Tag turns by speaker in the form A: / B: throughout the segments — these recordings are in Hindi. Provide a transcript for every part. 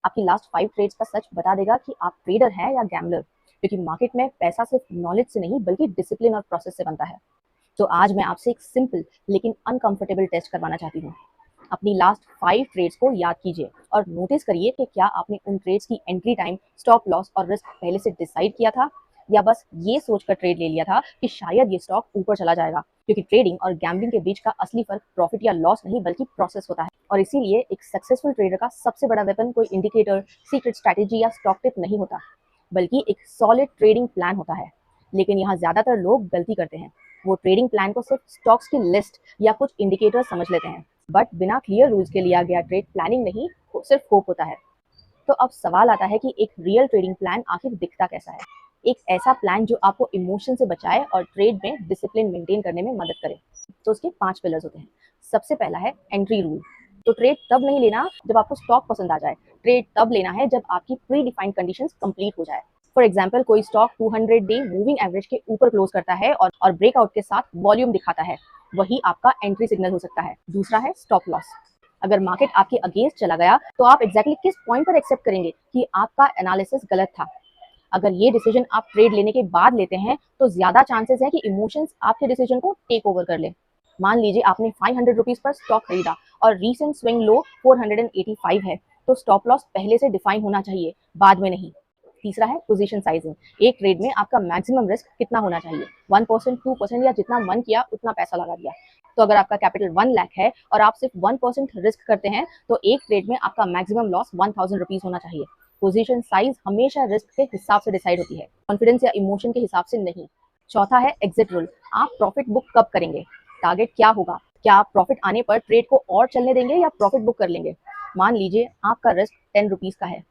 A: आपकी लास्ट 5 ट्रेड्स का सच बता देगा कि आप ट्रेडर हैं या गैम्बलर, क्योंकि मार्केट में पैसा सिर्फ नॉलेज से नहीं बल्कि डिसिप्लिन और प्रोसेस से बनता है। तो आज मैं आपसे एक सिंपल लेकिन अनकंफर्टेबल टेस्ट करवाना चाहती हूँ। अपनी लास्ट 5 ट्रेड्स को याद कीजिए और नोटिस करिए कि क्या आपने उन ट्रेड्स की एंट्री टाइम, स्टॉप लॉस और रिस्क पहले से डिसाइड किया था, या बस ये सोचकर ट्रेड ले लिया था कि शायद ये स्टॉक ऊपर चला जाएगा। क्योंकि ट्रेडिंग और गैम्बलिंग के बीच का असली फर्क प्रॉफिट या लॉस नहीं बल्कि प्रोसेस होता है। और इसीलिए एक सक्सेसफुल ट्रेडर का सबसे बड़ा वेपन कोई इंडिकेटर, सीक्रेट स्ट्रैटेजी या स्टॉक टिप नहीं होता, बल्कि एक सॉलिड ट्रेडिंग प्लान होता है। लेकिन यहाँ ज्यादातर लोग गलती करते हैं। वो ट्रेडिंग प्लान को सिर्फ स्टॉक्स की लिस्ट या कुछ इंडिकेटर समझ लेते हैं, बट बिना क्लियर रूल्स के लिया गया ट्रेड प्लानिंग नहीं, सिर्फ होप होता है। तो अब सवाल आता है कि एक रियल ट्रेडिंग प्लान आखिर दिखता कैसा है। एक ऐसा प्लान जो आपको इमोशन से बचाए और ट्रेड में डिसिप्लिन मेंटेन करने में मदद करे। तो उसके 5 पिलर्स होते हैं। सबसे पहला है एंट्री रूल। तो ट्रेड तब नहीं लेना जब आपको स्टॉक पसंद आ जाए, ट्रेड तब लेना है जब आपकी प्री डिफाइंड कंडीशंस कंप्लीट हो जाए। फॉर एग्जांपल, कोई स्टॉक 200 डे मूविंग एवरेज के ऊपर क्लोज करता है और ब्रेकआउट के साथ वॉल्यूम दिखाता है, वही आपका एंट्री सिग्नल हो सकता है। दूसरा है स्टॉप लॉस। अगर मार्केट आपके अगेंस्ट चला गया तो आप एग्जैक्टली किस पॉइंट पर एक्सेप्ट करेंगे कि आपका एनालिसिस गलत था। अगर ये डिसीजन आप ट्रेड लेने के बाद लेते हैं तो ज्यादा चांसेस है कि इमोशंस आपके डिसीजन को टेक ओवर कर ले। मान लीजिए आपने 500 रुपीज पर स्टॉक खरीदा और रीसेंट स्विंग लो 485 है, तो स्टॉप लॉस पहले से डिफाइन होना चाहिए, बाद में नहीं। तीसरा है पोजीशन साइजिंग। एक ट्रेड में आपका मैक्सिमम रिस्क कितना होना चाहिए? 1%, 2% या जितना मन किया उतना पैसा लगा दिया। तो अगर आपका कैपिटल 1 लाख है और आप सिर्फ 1% रिस्क करते हैं तो एक ट्रेड में आपका मैक्सिमम लॉस 1000 रुपीज होना चाहिए। पोजीशन साइज हमेशा रिस्क के हिसाब से डिसाइड होती है, कॉन्फिडेंस या इमोशन के हिसाब से नहीं। चौथा है एग्जिट रूल। आप प्रॉफिट बुक कब करेंगे? टारगेट क्या होगा? क्या आप प्रॉफिट आने पर ट्रेड को और चलने देंगे या प्रॉफिट बुक कर लेंगे? मान लीजिए आपका रिस्क 10 रुपीज का है,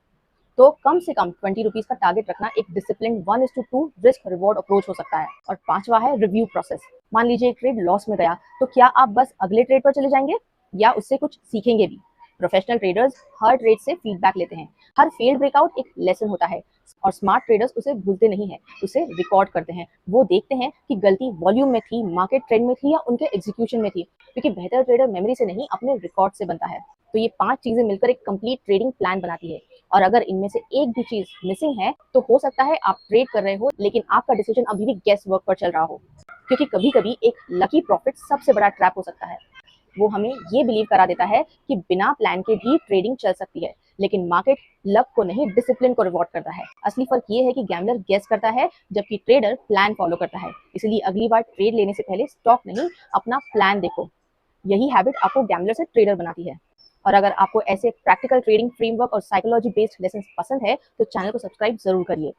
A: तो कम से कम 20 रुपीज का टारगेट रखना एक डिसिप्लिन 1:2 रिस्क रिवॉर्ड अप्रोच हो सकता है। और पांचवा है रिव्यू प्रोसेस। मान लीजिए एक ट्रेड लॉस में गया, तो क्या आप बस अगले ट्रेड पर चले जाएंगे या उससे कुछ सीखेंगे भी? प्रोफेशनल ट्रेडर्स हर ट्रेड से फीडबैक लेते हैं। हर फेल्ड ब्रेकआउट एक लेसन होता है, और स्मार्ट ट्रेडर्स उसे भूलते नहीं है, उसे रिकॉर्ड करते हैं। वो देखते हैं कि गलती वॉल्यूम में थी, मार्केट ट्रेंड में थी या उनके एग्जीक्यूशन में थी, क्योंकि बेहतर ट्रेडर मेमोरी से नहीं अपने रिकॉर्ड से बनता है। तो ये 5 चीजें मिलकर एक कंप्लीट ट्रेडिंग प्लान बनाती है। और अगर इनमें से एक भी चीज मिसिंग है तो हो सकता है आप ट्रेड कर रहे हो लेकिन आपका डिसीजन अभी भी गेस वर्क पर चल रहा हो। क्योंकि कभी कभी एक लकी प्रॉफिट सबसे बड़ा ट्रैप हो सकता है। वो हमें ये बिलीव करा देता है कि बिना प्लान के भी ट्रेडिंग चल सकती है, लेकिन मार्केट लक को नहीं, डिसिप्लिन को रिवॉर्ड करता है। असली फर्क ये है कि गैम्बलर गेस करता है जबकि ट्रेडर प्लान फॉलो करता है। इसलिए अगली बार ट्रेड लेने से पहले स्टॉक नहीं, अपना प्लान देखो। यही हैबिट आपको गैम्बलर से ट्रेडर बनाती है। और अगर आपको ऐसे प्रैक्टिकल ट्रेडिंग फ्रेमवर्क और साइकोलॉजी बेस्ड लेसन पसंद है तो चैनल को सब्सक्राइब जरूर करिए।